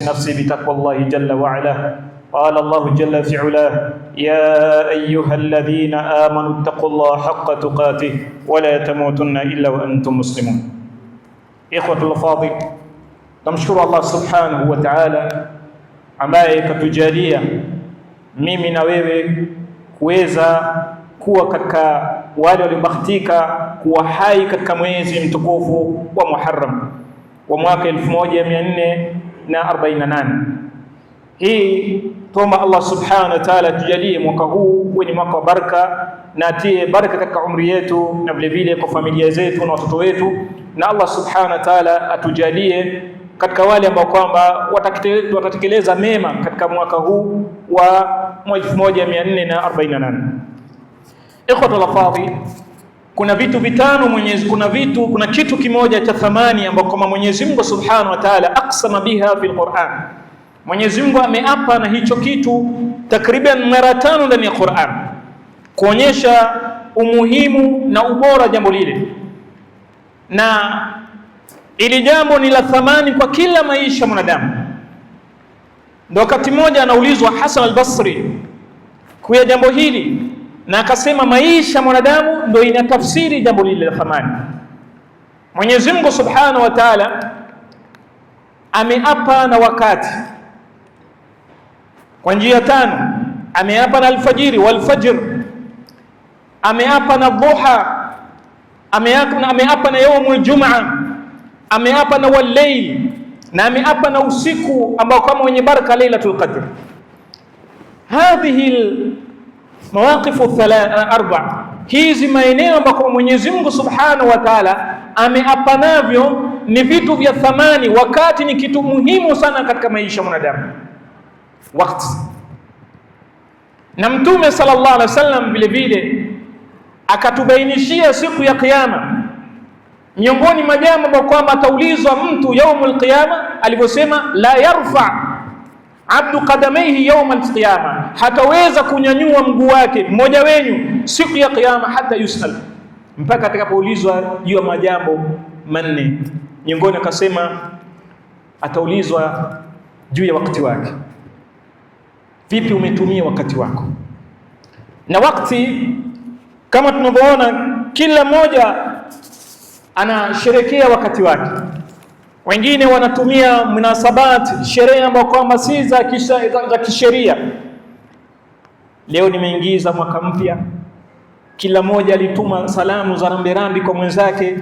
نفسي بتقوى الله جل وعلا. قال الله جل في علاه: يا أيها الذين آمنوا اتقوا الله حق تقاته ولا تموتن إلا وأنتم مسلمون. إخوة الأفاضل, namshukuru Allah subhanahu wa ta'ala ambaye katujalia mimi na wewe kuweza kuwa katika wale waliobahatika kuwa hai katika mwezi mtukufu wa Muharram wa mwaka 1448. Hii tuomba Allah subhanahu wa ta'ala tujalie mwaka huu wenye mwaka wa baraka, na atie baraka katika umri yetu na vile vile kwa familia zetu na watoto wetu, na Allah subhanahu wa ta'ala atujalie katika wale ambao kwamba watatekeleza mema katika mwaka huu wa 1448. Ikhwatul afadhil, kuna vitu vitano kuna kitu kimoja cha thamani ambao kama Mwenyezi Mungu Subhanahu wa Ta'ala aqsama biha fil Qur'an. Mwenyezi Mungu ameapa na hicho kitu takriban mara 5 ndani ya Qur'an, kuonyesha umuhimu na ubora jambo lile, na ili jambo ni la thamani kwa kila maisha mwanadamu. Ndio wakati mmoja anaulizwa Hasan al-Basri kwa jambo hili, na akasema maisha mwanadamu ndio inatafsiri jambo lile la thamani. Mwenyezi Mungu Subhanahu wa Ta'ala ameapa na wakati kwa njia 5. Ameapa na alfajiri wal fajr, ameapa na dhuha, ameapa na yaumul jumaa, ameapa na wal-layl, na ameapa na usiku ambao kama wenye baraka Lailatul Qadr. Hadhihi mawaqifu 4, hizi maeneo ambako Mwenyezi Mungu Subhanahu wa Ta'ala ameapa navyo ni vitu vya thamani. Wakati ni kitu muhimu sana katika maisha ya mwanadamu, wakati. Na Mtume sallallahu alaihi wasallam vile vile akatubainishia siku ya Kiyama, miongoni mwa jambo ambalo kwamba ataulizwa mtu yaumul qiyama, alivyosema la yarfa abdu qadamaihi yawm al-qiyama, hataweza kunyanyua mguu wake mmoja wenu siku ya Kiyama hata yusal, mpaka atakapoulizwa juu ya majambo 4. Miongoni akasema ataulizwa juu ya wakati wake. Vipi umetumia wakati wako? Na wakati kama tunavyoona kila mmoja anasherekea wakati wake. Wengine wanatumia munasabat, sherehe ambazo kwamba si za kisheria. Leo nimeingiza mwaka mpya, kila mmoja alituma salamu za rambirambi kwa mwenzake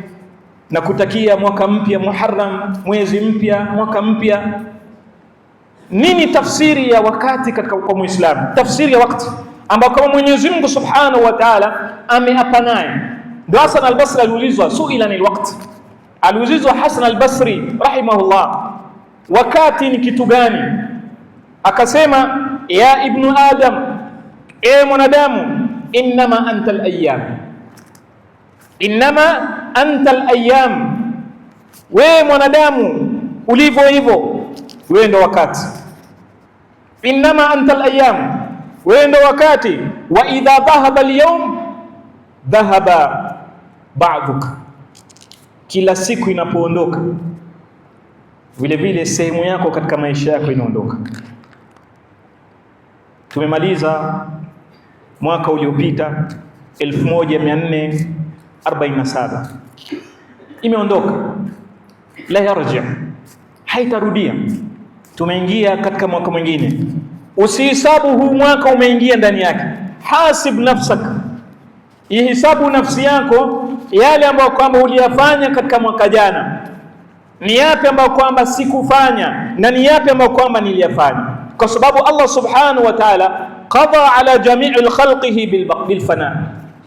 na kutakia mwaka mpya Muharram, mwezi mpya, mwaka mpya. Nini tafsiri ya wakati katika kwa Muislamu? Tafsiri ya wakati ambao kama Mwenyezi Mungu Subhanahu wa Ta'ala ameapa naye. Ndio Hasan al-Basri aliulizwa suila ni wakati, aliulizwa Hasan al-Basri rahimahullah, wakati ni kitu gani? Akasema ya ibnu Adam, e mwanadamu, innama anta al-ayyam, innama anta al-ayyam, we mwanadamu ulivyo hivyo wewe ndo wakati. Innama anta al-ayyam, wewe ndo wakati. Wa idha dhahaba al-yawm dhahaba ba'dhuka, kila siku inapoondoka vile vile sehemu yako katika maisha yako inaondoka. Tumemaliza mwaka uliopita 1447, imeondoka, la yarji, haitarudia. Tumeingia katika mwaka mwingine. Usihesabu huu mwaka umeingia ndani yake, hasib nafsak, ihisabu nafsi yako yale ambayo kwamba uliyafanya katika mwaka jana, ni yapi ambayo kwamba sikufanya na ni yapi ambayo kwamba niliyafanya, kwa sababu Allah Subhanahu wa Ta'ala qada ala jami'il khalqihi bil fana.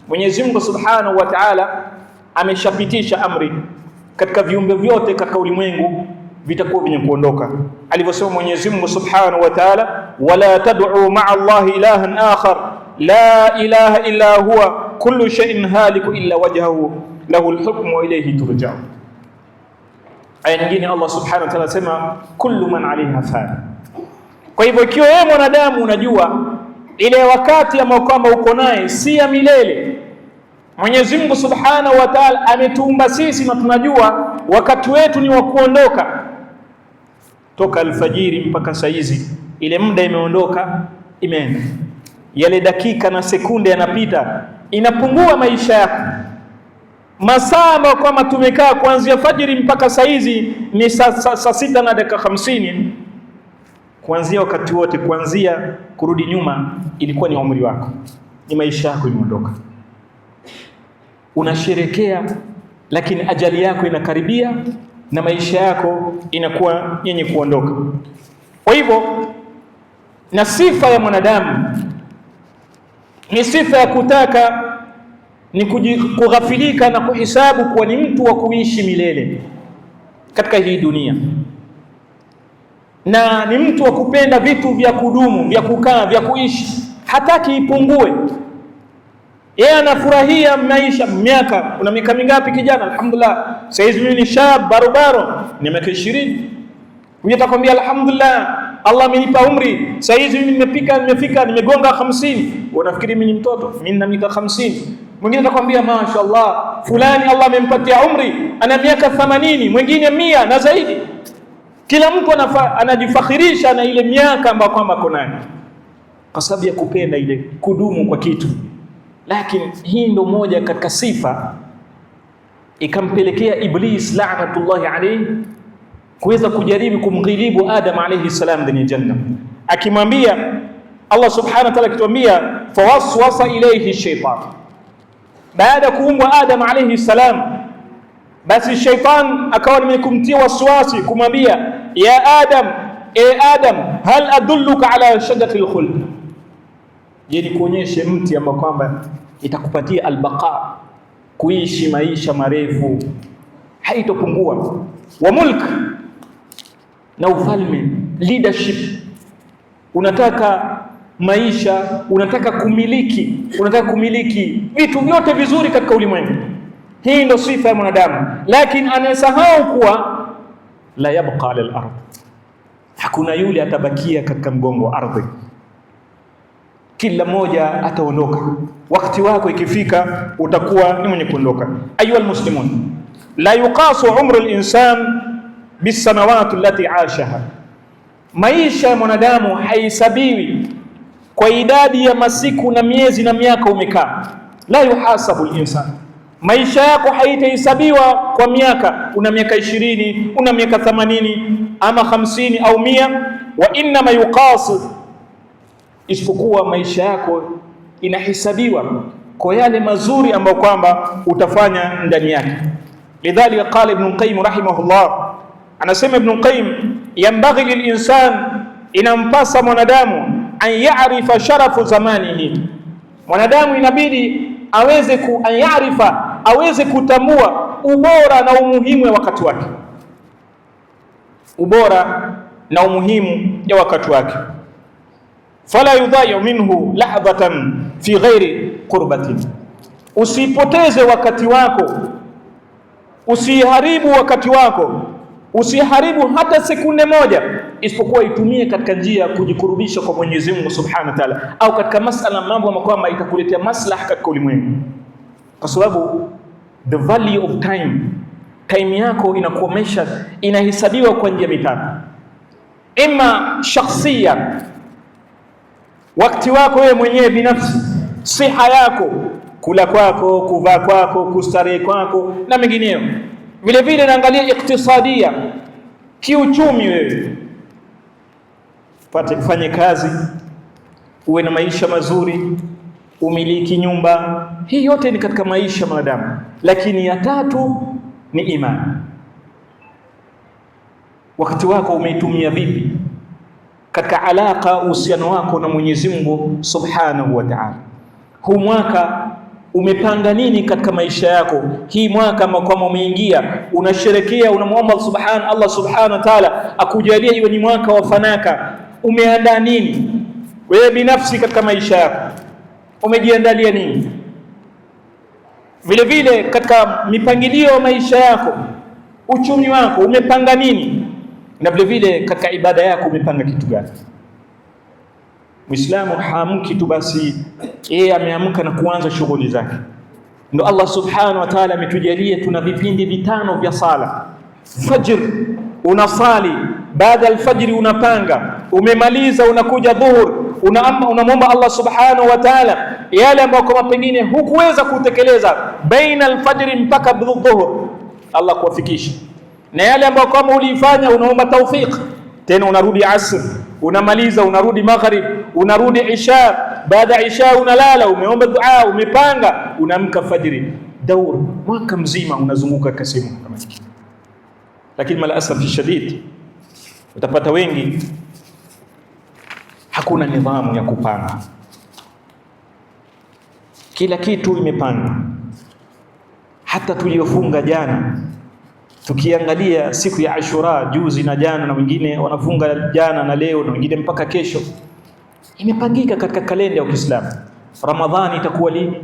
Mwenyezi Mungu Subhanahu wa Ta'ala ameshapitisha amri katika viumbe vyote katika ulimwengu vitakuwa vyenye kuondoka. Alivyosema Mwenyezi Mungu Subhanahu wa Ta'ala, wala tad'u ma'a Allahi ilahan akhar la ilaha illa huwa kullu shay'in haliku illa wajhahu lahul hukmu wa ilayhi turja'un. Aya nyingine Allah Subhanahu wa Ta'ala sema kullu man 'alayha fan. Kwa hivyo ikiwa wewe mwanadamu unajua ile wakati ambao kwamba uko naye si ya milele, Mwenyezi Mungu Subhanahu wa Ta'ala ametuumba sisi na tunajua wakati wetu ni wa kuondoka. toka alfajiri mpaka saizi, ile muda imeondoka, imeenda. Yale dakika na sekunde yanapita, inapungua maisha yako. Masaa ambayo kwamba tumekaa kuanzia fajiri mpaka saizi ni saa 6 na dakika 50. Kuanzia wakati wote, kuanzia kurudi nyuma, ilikuwa ni umri wako, ni maisha yako imeondoka. Unasherekea, lakini ajali yako inakaribia na maisha yako inakuwa yenye kuondoka. Kwa hivyo, na sifa ya mwanadamu ni sifa ya kutaka ni kughafilika na kuhisabu kuwa ni mtu wa kuishi milele katika hii dunia, na ni mtu wa kupenda vitu vya kudumu, vya kukaa, vya kuishi, hataki ipungue. Yeye anafurahia maisha. Miaka, una miaka mingapi kijana? Alhamdulillah, saizi mimi ni shab barobaro, ni miaka 20. Huyo atakwambia alhamdulillah, Allah amenipa umri, saizi mimi nimegonga 50. Unafikiri mimi ni mtoto? Mimi na miaka 50. Mwingine atakwambia mashaallah, fulani Allah amempatia umri, ana miaka 80, mwingine 100 na zaidi. Kila mtu anajifakhirisha na ile miaka ambayo kwamba ako nayo, kwa sababu ya kupenda ile kudumu kwa kitu. Lakini hii ndo moja katika sifa ikampelekea Iblis la'natullahi alayhi kuweza kujaribu kumghilibu Adam alayhi salam ndani ya janna, akimwambia Allah subhanahu wa ta'ala, akituambia fawaswasa ilayhi shaytan, baada kuumbwa Adam alayhi salam, basi shaytan akawa nimekumtia waswasi kumwambia ya Adam, Adam, hal adulluka ala shajarati al-khuld, je, nikuonyeshe mti ambao kwamba itakupatia albaqa, kuishi maisha marefu, haitopungua, wa mulk, na ufalme, leadership. Unataka maisha, unataka kumiliki vitu vyote vizuri katika ulimwengu. Hii ndio sifa ya mwanadamu, lakini anasahau kuwa la yabqa ala al-ard, hakuna yule atabakia katika mgongo wa ardhi. Kila mmoja ataondoka, wakati wako ikifika utakuwa ni mwenye kuondoka. Ayuha almuslimun, la yuqasu umru al-insan bisanawati allati ashaha, maisha ya mwanadamu haisabiwi kwa idadi ya masiku na miezi na miaka umekaa. La yuhasabu al-insan, maisha yako haitahesabiwa kwa miaka, una miaka 20, una miaka 80 ama 50 au 100. Wa inma yuqasu, isipokuwa maisha yako inahesabiwa kwa yale mazuri ambayo kwamba utafanya ndani yake. Lidhalika qala Ibn Qayyim rahimahullah, anasema Ibn Qayyim, yanbaghi lilinsan, inampasa mwanadamu an ya'rifa sharafu zamanihi, mwanadamu inabidi aweze kutambua ubora na umuhimu wa wakati wake, ubora na umuhimu ya wakati wake. Fala yudhaya minhu lahdatan fi ghairi qurbatin, usipoteze wakati wako, usiharibu wakati wako, usiharibu hata sekunde moja, isipokuwa itumie katika njia ya kujikurubisha kwa Mwenyezi Mungu Subhanahu wa Ta'ala, au katika masala mambo ambayo itakuletea maslaha katika ulimwengu. Kwa sababu the value of time yako inakuomesha, inahesabiwa kwa njia mitatu: ima shakhsia, wakati wako wewe mwenyewe binafsi, siha yako, kula kwako, kuvaa kwako, kustarehe kwako na mengineyo. Vile vile naangalia iktisadia, kiuchumi, wewe kufanye kazi, uwe na maisha mazuri, umiliki nyumba. Hii yote ni katika maisha mwanadamu. Lakini ya tatu ni imani. Wakati wako umeitumia vipi katika alaka, uhusiano wako na Mwenyezi Mungu Subhanahu wa Ta'ala? Huu mwaka umepanga nini katika maisha yako? Hii mwaka ambao umeingia, unasherekea, unamwomba Allah Subhanahu wa Ta'ala akujalie iwe ni mwaka wa fanaka. Umeandaa nini wewe binafsi katika maisha yako? Umejiandalia nini? Vile vile katika mipangilio ya maisha yako, uchumi wako umepanga nini? Na vile vile katika ibada yako umepanga kitu gani? Muislamu haamki tu basi yeye ameamka na kuanza shughuli zake. Ndio Allah Subhanahu wa Ta'ala ametujalia tuna vipindi vitano vya sala: fajr, unasali, baada alfajiri unapanga, umemaliza unakuja dhuhur, unamwomba Allah subhanahu wa ta'ala yale ambayo kama pengine hukuweza kutekeleza baina alfajiri mpaka dhuhur, Allah kuwafikisha, na yale ambayo kama ulifanya unaomba tawfik, tena unarudi asr, unamaliza, unarudi maghrib, unarudi isha, baada isha unalala, umeomba dua, umepanga, unaamka fajiri. Daur mwaka mzima unazunguka kasemu kama hiki. Lakini malasaf shadid, utapata wengi hakuna nidhamu ya kupanga, kila kitu imepanga. Hata tuliofunga jana, tukiangalia siku ya Ashura juzi na jana, na wengine wanafunga jana na leo, na wengine mpaka kesho, imepangika katika kalenda ya Uislamu. Ramadhani itakuwa lini?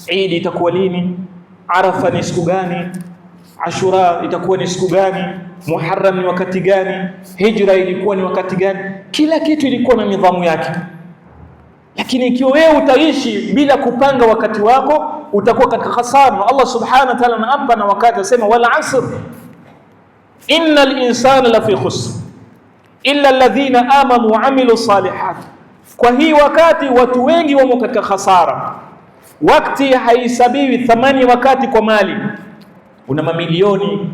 Eid itakuwa lini? Arafa ni siku gani? Ashura itakuwa ni siku gani? Muharram ni wakati gani? Hijra ilikuwa ni wakati gani? Kila kitu ilikuwa na nidhamu yake. Lakini ikiwa wewe utaishi bila kupanga wakati wako, utakuwa katika hasara. Allah subhanahu wa ta'ala anaapa na wakati, asema wal asr innal insana lafi khusr illa alladhina amanu wa amilu salihat. Kwa hii wakati watu wengi wamo katika hasara. Wakati haisabiwi thamani wakati kwa mali. Una mamilioni,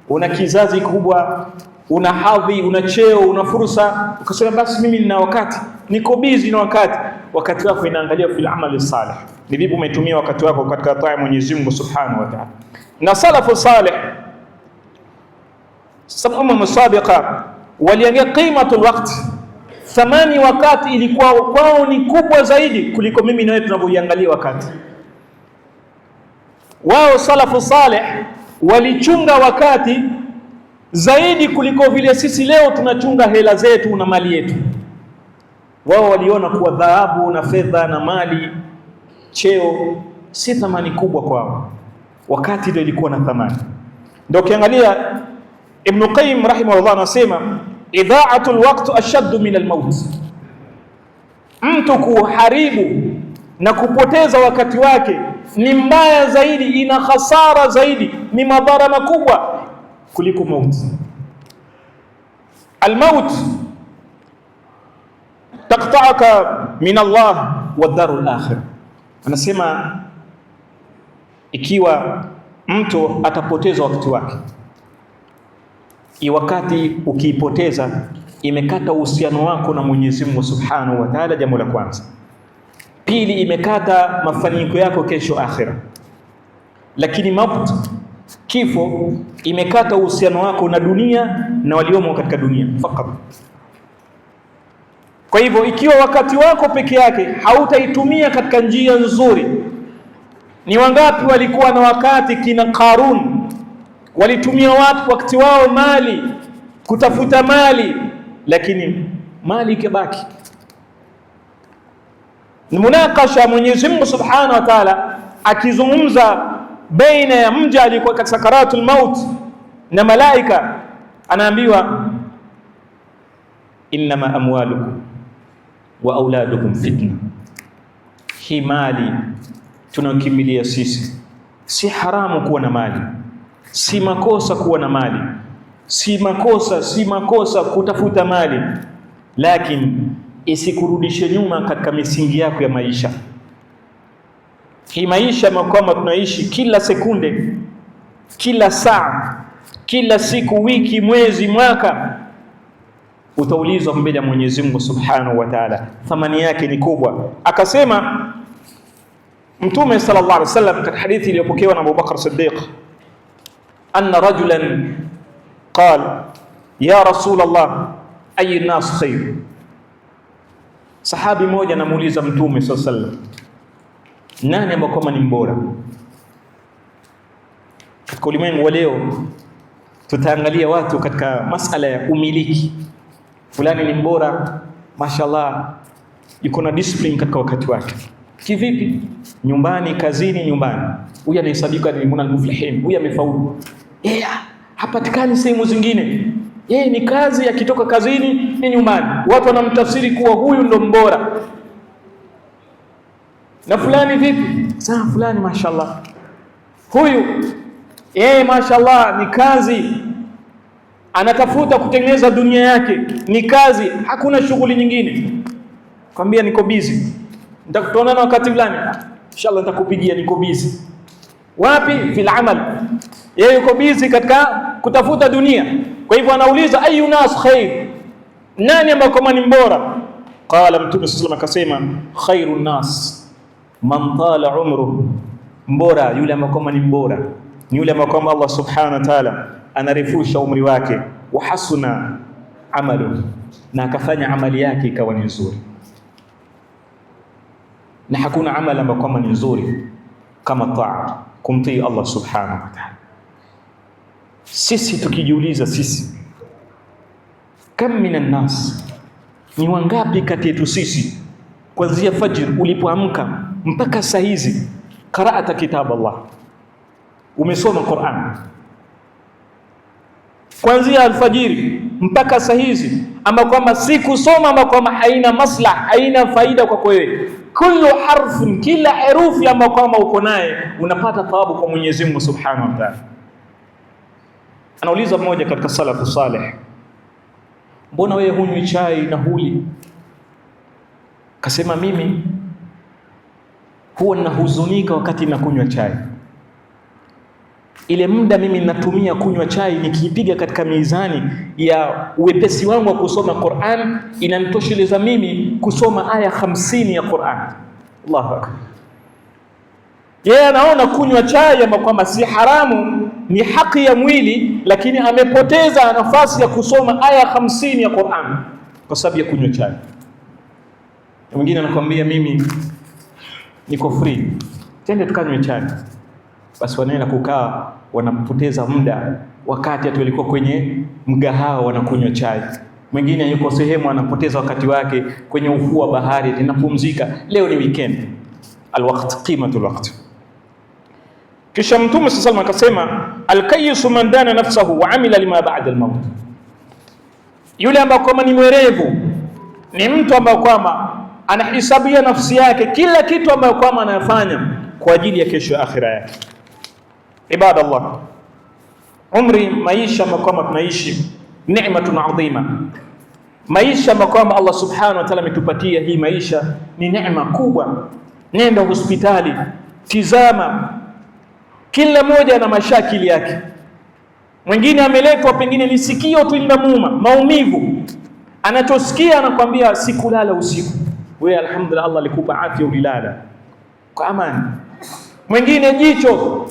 una kizazi kubwa, una hadhi, una cheo, una fursa, ukasema basi mimi nina wakati, niko busy na wakati. Wakati wako inaangalia fil amali salih, ni vipi umetumia wakati wako katika taa ya Mwenyezi Mungu subhanahu wa ta'ala. Na salafu salih, umma musabiqa, waliangalia qimatul waqt, thamani wakati ilikuwa kwao ni kubwa zaidi kuliko mimi na wewe tunavyoiangalia wakati. Wao salafu salih walichunga wakati zaidi kuliko vile sisi leo tunachunga hela zetu na mali yetu. Wao waliona kuwa dhahabu na fedha na mali, cheo si thamani kubwa kwao, wakati ndio ilikuwa na thamani. Ndio ukiangalia Ibn Qayyim rahimahullah anasema idha'atul waqt ashaddu min al-maut, mtu kuharibu na kupoteza wakati wake ni mbaya zaidi, ina hasara zaidi, ni madhara makubwa kuliko mauti. Al-maut taqta'aka min Allah wa darul akhir. Anasema ikiwa mtu atapoteza wakati wake, wakati ukiipoteza imekata uhusiano wako na Mwenyezi Mungu Subhanahu wa Ta'ala, jambo la kwanza. Pili, imekata mafanikio yako kesho akhira. Lakini mauti, kifo, imekata uhusiano wako na dunia na waliomo katika dunia fakat. Kwa hivyo ikiwa wakati wako peke yake hautaitumia katika njia nzuri, ni wangapi walikuwa na wakati kina Qarun, walitumia watu wakati wao mali, kutafuta mali, lakini mali ikabaki. Ni munakasha Mwenyezi Mungu Subhanahu wa Ta'ala akizungumza baina ya mja alikuwa katika sakaratul maut na malaika, anaambiwa innama amwalukum wa auladukum fitna. Hii mali tunakimbilia sisi, si haramu kuwa na mali, si makosa kuwa na mali, si makosa kutafuta mali, lakini isikurudishe nyuma katika misingi yako ya maisha. Hii maisha kwamba tunaishi kila sekunde, kila saa, kila siku, wiki, mwezi, mwaka, utaulizwa mbele ya Mwenyezi Mungu Subhanahu wa Ta'ala. Thamani yake ni kubwa. Akasema Mtume sallallahu alaihi wasallam katika hadithi iliyopokewa na Abu Bakr Siddiq, anna rajulan qala ya Rasulullah ayu nas khair. Sahabi mmoja anamuuliza Mtume sallallahu alaihi wasallam, nani ambaye ni mbora? Katika ulimwengu wa leo tutaangalia watu katika masala ya umiliki. Fulani ni mbora, mashallah, yuko na discipline katika wakati wake. Kivipi? Nyumbani, kazini, nyumbani. Huyu anahesabika ni munal muflihin, huyu amefaulu. Hapatikani sehemu zingine. Yeye ni kazi, akitoka kazini ni nyumbani. Watu wanamtafsiri kuwa huyu ndo mbora. Na fulani vipi? Sasa fulani mashallah, huyu mashallah ni kazi, anatafuta kutengeneza dunia yake, ni kazi, hakuna shughuli nyingine. Kwambia niko busy, nitakutonana wakati fulani, inshallah nitakupigia, niko busy. Wapi? Fil amal. Yeye yuko busy katika kutafuta dunia. Kwa hivyo anauliza ayu nas khair, nani ambaye kama ni mbora? Qala Mtume sallallahu akasema khairun nas man tala umruhu, mbora yule ambaye kama ni mbora ni yule ambaye kama Allah subhanahu wa ta'ala anarefusha umri wake, wa hasuna amalu, na akafanya amali yake ikawa ni nzuri. Na hakuna amali ambayo kama ni nzuri kama taa, kumtii Allah subhanahu wa ta'ala. Sisi tukijiuliza, sisi kam minan nas, ni wangapi kati yetu sisi kuanzia fajr ulipoamka mpaka saa hizi qira'ata kitab Allah, umesoma Qur'an kuanzia alfajiri mpaka saa hizi, ama kwamba si kusoma, ama kwamba haina maslaha, haina faida kwa wewe. Kullu harfin, kila herufi ambayo kwamba uko naye unapata thawabu kwa Mwenyezi Mungu Subhanahu wa Ta'ala. Anauliza mmoja katika salafu salih, mbona wewe hunywi chai na huli? Kasema mimi huwa nahuzunika wakati nakunywa chai. Ile muda mimi natumia kunywa chai, nikipiga katika mizani ya uwepesi wangu wa kusoma Qur'an, inanitosheleza mimi kusoma aya 50 ya Qur'an. Allahu akbar. Yeye anaona kunywa chai ama kwamba si haramu, ni haki ya mwili, lakini amepoteza nafasi ya kusoma aya 50 ya Qur'an kwa sababu ya kunywa chai. Mwingine anakuambia mimi niko free, twende tukanywe chai. Basi wanaenda kukaa, wanapoteza muda, wakati hata walikuwa kwenye mgahawa wanakunywa chai. Mwingine yuko sehemu anapoteza wakati wake kwenye ufuo wa bahari, linapumzika. Leo ni weekend. Alwaqt qimatul waqt. Kisha Mtume sallallahu alayhi wasallam akasema alkayisu man dana nafsahu wa amila lima ba'da almaut, yule ambaye kama ni mwerevu ni mtu ambaye kwamba anahisabia nafsi yake kila kitu ambayo kwamba anayafanya kwa ajili ya kesho ya akhira yake. Ibadallah, umri, maisha ambayo kwamba tunaishi neematun adhima, maisha ambayo kwamba Allah subhanahu wa ta'ala ametupatia, hii maisha ni neema kubwa. Nenda hospitali, tizama, kila mmoja ana mashakili yake. Mwingine ameletwa pengine ni sikio tu linamuuma, maumivu, anachosikia anakwambia sikulala usiku. Wewe alhamdulillah, Allah alikupa afya ulilala kwa amani. Mwingine jicho,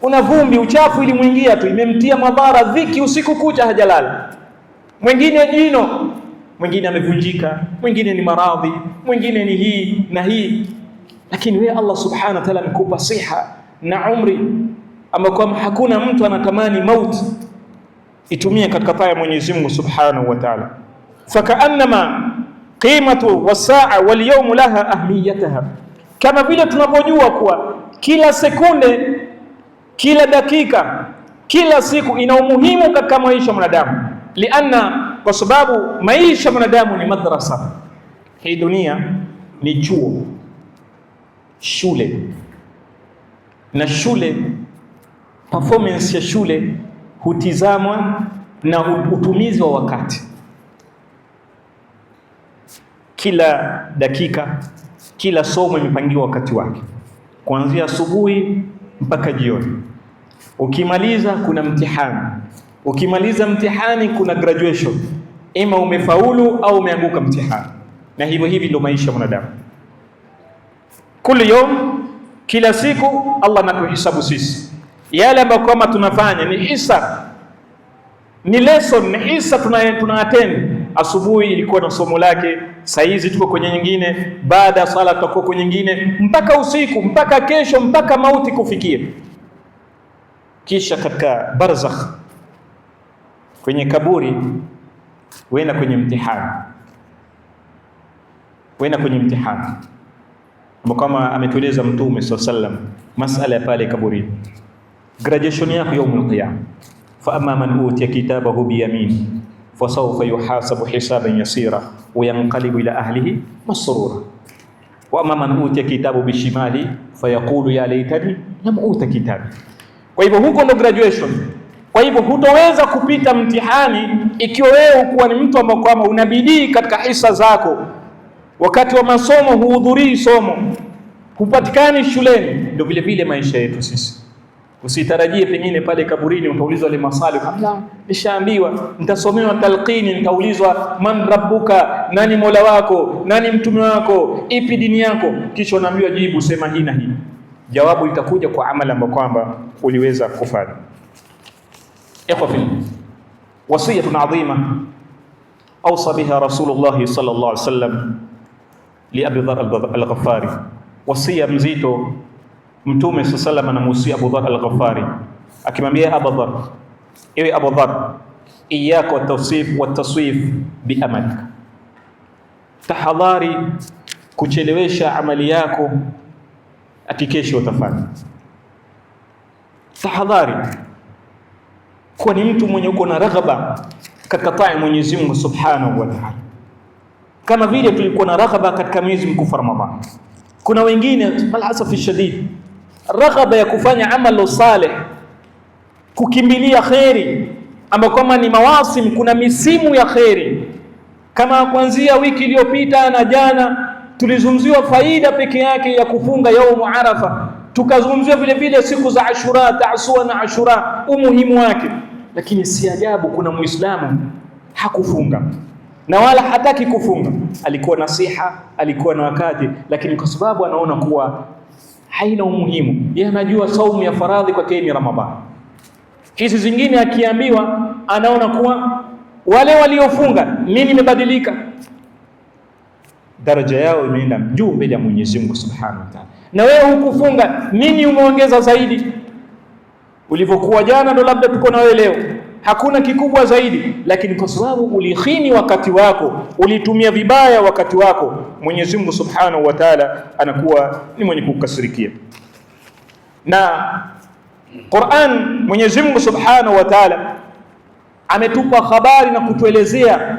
una vumbi, uchafu ilimwingia tu, imemtia madhara, dhiki, usiku kucha hajalala. Mwingine jino, mwingine amevunjika, mwingine ni maradhi, mwingine ni hii na hii. Lakini wewe Allah subhanahu wa ta'ala amekupa siha na umri ambao hakuna mtu anatamani mauti. Itumie katika taa ya Mwenyezi Mungu subhanahu wa ta'ala. Fakaannama qimatu wasaa wal yawm laha ahmiyataha, kama vile tunapojua kuwa kila sekunde, kila dakika, kila siku ina umuhimu katika maisha ya mwanadamu. Lianna, kwa sababu maisha ya mwanadamu ni madrasa. Hii dunia ni chuo, shule, na shule, performance ya shule hutizamwa na utumizi wa wakati. Kila dakika, kila somo imepangiwa wakati wake, kuanzia asubuhi mpaka jioni. Ukimaliza kuna mtihani, ukimaliza mtihani kuna graduation, ima umefaulu au umeanguka mtihani. Na hivyo hivi ndio maisha ya mwanadamu. Kila yom, kila siku Allah anatuhisabu sisi yale ambayo kama tunafanya, ni hisa, ni lesson, ni hisa tunaattend. Asubuhi ilikuwa na somo lake, saa hizi tuko kwenye nyingine, baada ya sala tutakuwa kwenye nyingine, mpaka usiku, mpaka kesho, mpaka mauti kufikia. Kisha katika barzakh, kwenye kaburi, wenda kwenye mtihani, wenda kwenye mtihani kama ametueleza Mtume sallallahu alaihi wasallam masala ya pale kaburi. Graduation yako yaumul qiyama, fa amma man utiya kitabahu bi yamin fa sawfa yuhasabu hisaban yasira wa yanqalibu ila ahlihi masrura, wa amma man utiya kitabahu bi shimali fa yaqulu ya laitani lam uta kitabi. Kwa hivyo huko ndo graduation. Kwa hivyo hutoweza kupita mtihani ikiwa wewe ukuwa ni mtu ambaye kwamba unabidii katika hisa zako. Wakati wa masomo huhudhurii somo, hupatikani shuleni. Ndio vile vile maisha yetu sisi. Usitarajie pengine pale kaburini utaulizwa ile maswali, kabla nishaambiwa nitasomewa talqini, nitaulizwa man rabbuka, nani mola wako, nani mtume wako, ipi dini yako, kisha unaambiwa jibu, sema hii na hii. Jawabu litakuja kwa amali ambayo kwamba uliweza kufanya. Ikhwa fillah, wasiyatun adhima awsa biha Rasulullah sallallahu alaihi wasallam li Abi Dharr al-Ghafari. Wasia mzito Mtume sallallahu alaihi wasallam anamuhusia Abu Dharr al-Ghafari akimwambia Abu Dharr, ewe Abu Dharr, iyyaka wat-taswif bi amalika, tahadhari kuchelewesha amali yako ati kesho utafanya. Tahadhari kuwa ni mtu mwenye uko na raghaba katika taa ya Mwenyezi Mungu Subhanahu wa Ta'ala, kama vile tulikuwa na raghaba katika mwezi mtukufu Ramadhani. Kuna wengine malasafi shadid, raghaba ya kufanya amali salih, kukimbilia khairi ambapo kama ni mawasim, kuna misimu ya khairi. Kama kuanzia wiki iliyopita na jana tulizungumziwa faida peke yake ya kufunga yaumu Arafa, tukazungumziwa vile vile siku za Ashura, Taasua na Ashura, umuhimu wake. Lakini si ajabu kuna Muislamu hakufunga na wala hataki kufunga. Alikuwa nasiha, alikuwa na wakati, lakini kwa sababu anaona kuwa haina umuhimu, yeye anajua saumu ya faradhi kwake ni Ramadhani. Hizi zingine akiambiwa anaona kuwa wale waliofunga nini imebadilika, daraja yao imeenda juu mbele ya Mwenyezi Mungu Subhanahu wa Ta'ala. Na wewe hukufunga, nini umeongeza zaidi? Ulivyokuwa jana ndo labda tuko na wewe leo, hakuna kikubwa zaidi, lakini kwa sababu ulihini wakati wako, ulitumia vibaya wakati wako, Mwenyezi Mungu Subhanahu wa Ta'ala anakuwa ni mwenye kukasirikia. Na Qur'an, Mwenyezi Mungu Subhanahu wa Ta'ala ametupa habari na kutuelezea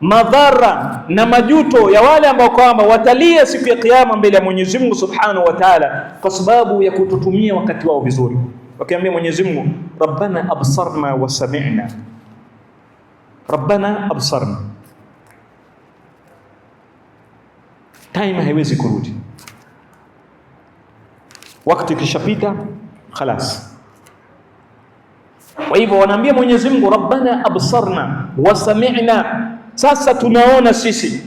madhara na majuto ya wale ambao kwamba watalia siku ya kiyama mbele ya Mwenyezi Mungu Subhanahu wa Ta'ala kwa sababu ya kututumia wakati wao vizuri. Wakiambia Mwenyezi Mungu, Rabbana absarna wa sami'na. Rabbana absarna, time haiwezi kurudi, wakati kishapita khalas. Kwa hivyo wanaambia Mwenyezi Mungu, Rabbana absarna wa sami'na. Sasa tunaona sisi,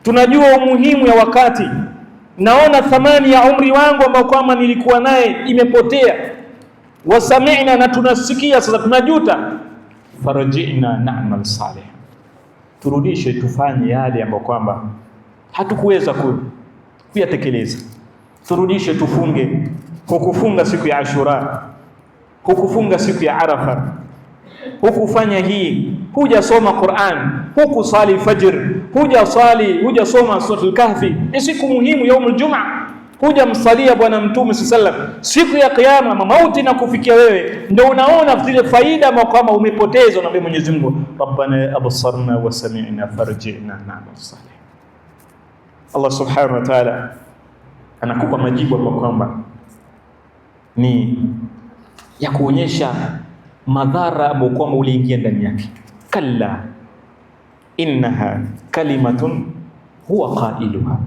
tunajua umuhimu ya wakati, naona thamani ya umri wangu ambao kwamba nilikuwa naye imepotea. Wasami'na, na tunasikia sasa, tunajuta. Farji'na na'mal salih, turudishe tufanye yale ambayo kwamba hatukuweza kuyatekeleza. Turudishe tufunge, hukufunga siku ya Ashura, hukufunga siku ya Arafa, hukufanya hii, hujasoma Qur'an, hukusali fajr, hujasoma suratul Kahfi, ni siku muhimu yaumul Jumaa, hujamsalia bwana Mtume sallallahu alaihi wasallam. Siku ya kiyama mauti na kufikia wewe, ndio unaona zile faida kama umepoteza. Na Mwenyezi Mungu, Rabbana absarna wa sami'na farji'na na'mal salih. Allah Subhanahu wa Ta'ala anakupa majibu hapo kwamba ni ya kuonyesha madhara ambayo kwamba uliingia ndani yake. Kalla innaha kalimatun huwa qailuha.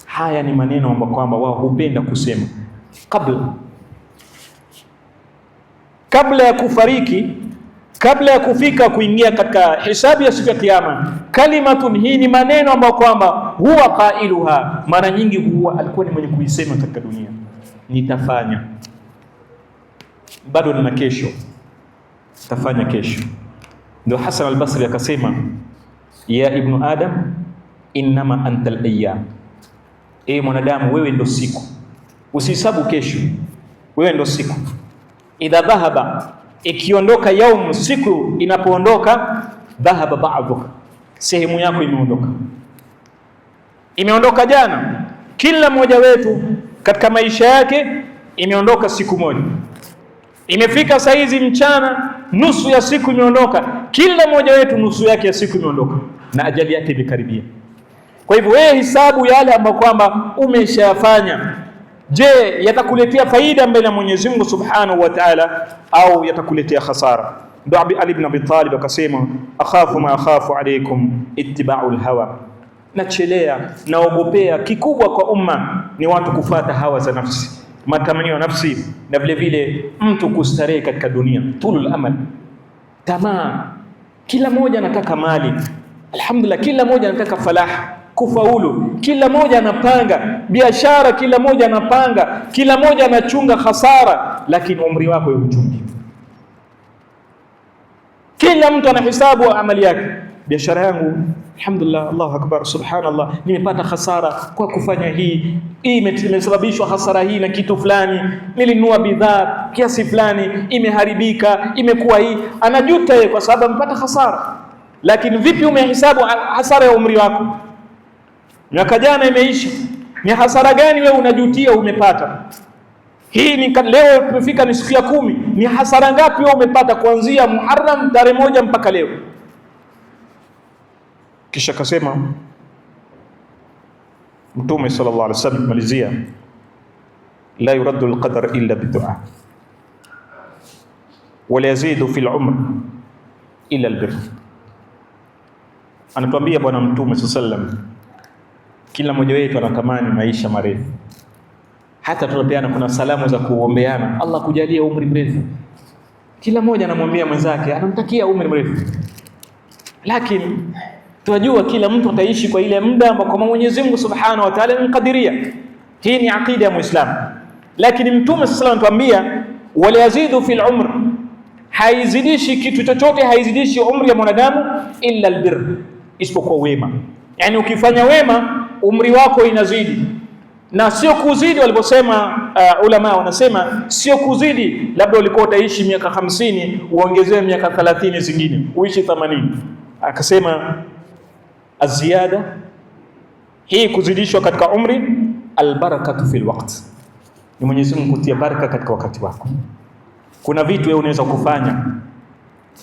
Haya ni maneno ambayo kwamba wao hupenda kusema kabla ya kufariki, kabla ya kufika kuingia katika hisabu ya siku ya kiyama. Kalimatun, hii ni maneno ambayo kwamba huwa qailuha, mara nyingi huwa alikuwa ni mwenye kuisema katika dunia. Nitafanya, bado nina kesho, tafanya kesho. Ndio Hasan al-Basri akasema, ya ibnu Adam innama anta al-ayyam, mwanadamu wewe ndo siku, usihesabu kesho, wewe ndo siku. Idha dhahaba, ikiondoka yaum, siku inapoondoka, dhahaba ba'dhu, sehemu yako imeondoka jana. Kila mmoja wetu katika maisha yake imeondoka siku moja. Imefika saizi mchana, nusu ya siku imeondoka. Kila mmoja wetu nusu yake ya siku imeondoka na ajali yake imekaribia. Kwa hivyo wewe hisabu yale ambayo kwamba umeshayafanya Je, yatakuletea faida mbele ya Mwenyezi Mungu Subhanahu wa Ta'ala au yatakuletea hasara? Ndio Ali ibn Abi Talib akasema, akhafu ma akhafu alaykum ittiba'ul hawa, nachelea naogopea kikubwa kwa umma ni watu kufuata hawa za nafsi, matamanio ya nafsi, na vile vile mtu kustarehe katika dunia, tulul amal, tamaa. Kila mmoja anataka mali, alhamdulillah, kila mmoja anataka falah, kufaulu, kila mmoja anapanga biashara, kila mmoja anapanga, kila mmoja anachunga hasara, lakini umri wako hauchungi. Kila mtu anahesabu amali yake. Biashara yangu alhamdulillah, Allahu akbar, subhanallah, nimepata hasara kwa kufanya hii imesababishwa hasara hii na kitu fulani, nilinunua bidhaa kiasi fulani, imeharibika, imekuwa hii. Anajuta yeye kwa sababu amepata hasara. Lakini vipi umehesabu hasara ya umri wako? Miaka jana imeisha, ni hasara gani wewe unajutia umepata? Hii ni leo tumefika ni siku ya 10, ni hasara ngapi wewe umepata kuanzia Muharram tarehe 1 mpaka leo? Kisha kasema Mtume sallallahu alaihi wasallam malizia, la yuraddu alqadar illa bidua wala yazidu fil umr illa albir. Anatuambia bwana Mtume sallallahu alaihi wasallam, kila mmoja wetu anatamani maisha marefu. Hata tunapeana kuna salamu za kuombeana, Allah kujalie umri mrefu. Kila mmoja anamwambia mwenzake, anamtakia umri mrefu. Lakini tunajua kila mtu ataishi kwa ile muda ambao Mwenyezi Mungu Subhanahu wa Ta'ala amemkadiria. Hii ni aqida ya Muislamu. Lakini Mtume sallallahu alayhi wasallam anatuambia, wala yazidu fil umr, haizidishi kitu chochote, haizidishi umri ya mwanadamu illa albir, isipokuwa wema. Yani ukifanya wema umri wako inazidi, na sio kuzidi. Waliposema ulama wanasema sio kuzidi, labda ulikuwa utaishi miaka 50 uongezewe miaka 30 zingine uishi 80. Akasema aziyada, hii kuzidishwa katika umri, albarakatu fil waqt, ni Mwenyezi Mungu kutia baraka katika wakati wako. Kuna vitu wewe unaweza kufanya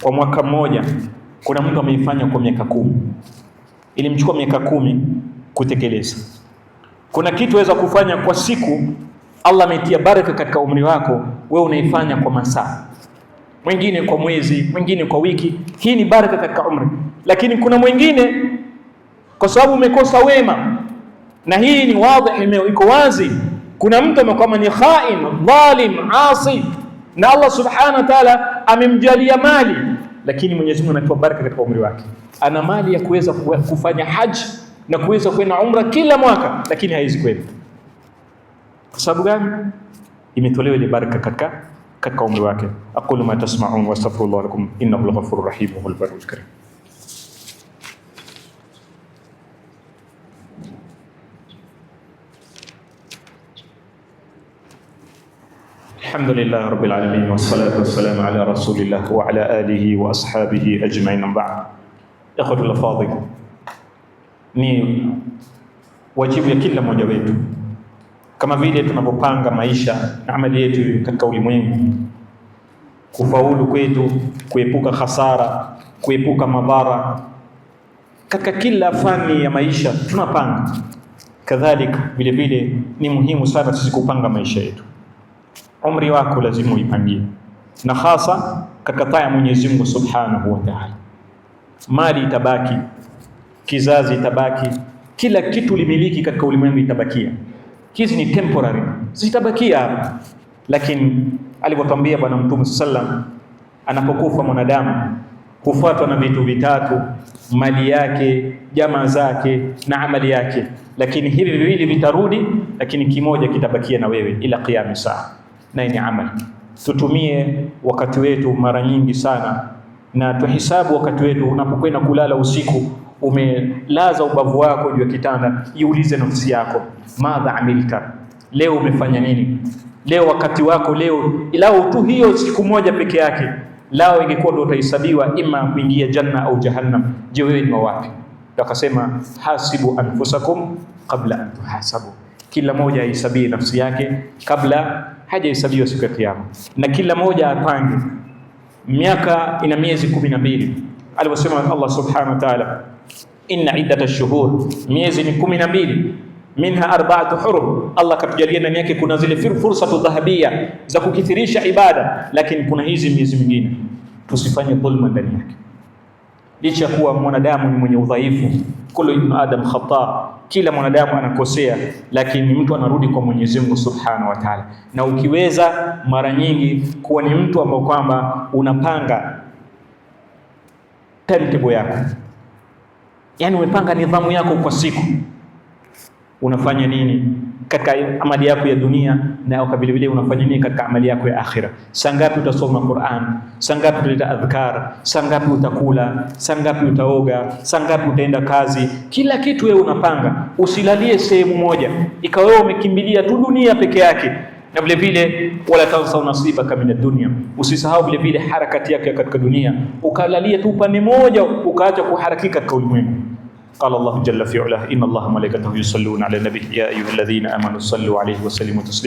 kwa mwaka mmoja, kuna mtu ameifanya kwa miaka 10, ilimchukua miaka 10 kutekeleza. Kuna kitu waweza kufanya kwa siku, Allah ametia baraka katika umri wako, wewe unaifanya kwa masaa, mwingine kwa mwezi, mwingine kwa wiki. Hii ni baraka katika umri. Lakini kuna mwingine kwa sababu umekosa wema, na hii ni wazi, iko wazi. Kuna mtu amekuwa ni khain, dhalim, asi, na Allah Subhanahu wa Ta'ala amemjalia mali, lakini Mwenyezi Mungu anatoa baraka katika umri wake. Ana mali ya kuweza kufanya haji na kuweza kwenda umra kila mwaka, lakini haiwezi kwenda. Kwa sababu gani? Imetolewa ile baraka katika umri wake. Aqulu ma tasma'un wa astaghfirullah lakum innahu al-ghafurur rahim wa huwal barrul karim. Alhamdulillah rabbil alamin wassalatu wassalamu ala rasulillah wa ala alihi wa ashabihi ajma'in. Ba'd. Ikhwatul fadhil, ni wajibu ya kila mmoja wetu, kama vile tunapopanga maisha na amali yetu katika ulimwengu, kufaulu kwetu, kuepuka hasara, kuepuka madhara katika kila fani ya maisha tunapanga. Kadhalika vile vile ni muhimu sana sisi kupanga maisha yetu. Umri wako lazima uipangie, na hasa katika taa ya Mwenyezi Mungu Subhanahu wa Ta'ala. Mali itabaki, kizazi itabaki, kila kitu limiliki katika ulimwengu itabakia. Hizi ni temporary, zitabakia hapa. Lakini alipotambia bwana Mtume sallam, anapokufa mwanadamu hufuatwa na vitu vitatu: mali yake, jamaa zake na amali yake. Lakini hivi viwili vitarudi, lakini kimoja kitabakia na wewe ila qiyam saa, na ni amali. Tutumie wakati wetu mara nyingi sana, na tuhisabu wakati wetu. Unapokwenda kulala usiku, umelaza ubavu wako juu ya kitanda, jiulize nafsi yako, madha amilta, leo umefanya nini? Leo wakati wako leo, ilao tu hiyo siku moja peke yake, lao ingekuwa ndio utahesabiwa ima kuingia janna au jahannam. Je, wewe ni wapi? Akasema hasibu anfusakum qabla an tuhasabu, kila moja ahisabie nafsi yake kabla hajahesabiwa siku ya kiyama. Na kila moja apange. Miaka ina miezi 12, aliposema Allah Subhanahu wa Ta'ala, inna iddatash shuhur, miezi ni 12. minha arba'atu hurum. Allah katujalia ndani yake kuna zile fursatu dhahabia za kukithirisha ibada, lakini kuna hizi miezi mingine tusifanye dhulma ndani yake. Licha ya kuwa mwanadamu ni mwenye udhaifu, kullu ibn adam khata, kila mwanadamu anakosea, lakini mtu anarudi kwa Mwenyezi Mungu Subhanahu wa Ta'ala. Na ukiweza mara nyingi kuwa ni mtu ambao kwamba unapanga timetable yako, yani umepanga nidhamu yako kwa siku, unafanya nini katika amali yako ya dunia, na vile vile unafanya nini katika amali yako ya akhira. Sangapi utasoma Qur'an, sangapi utaleta adhkar, sangapi utakula, sangapi utaoga, sangapi utaenda kazi. Kila kitu wewe unapanga, usilalie sehemu moja ikawa wewe umekimbilia tu dunia peke yake. Na vile vile wala tansau nasibaka min ad-dunya, usisahau vile vile harakati yake katika dunia, ukalalia tu upande moja ukaacha kuharakika katika ulimwengu. قال الله جل في علاه إن الله ملائكته يصلون على النبي يا أيها الذين آمنوا صلوا عليه وسلموا تسليما.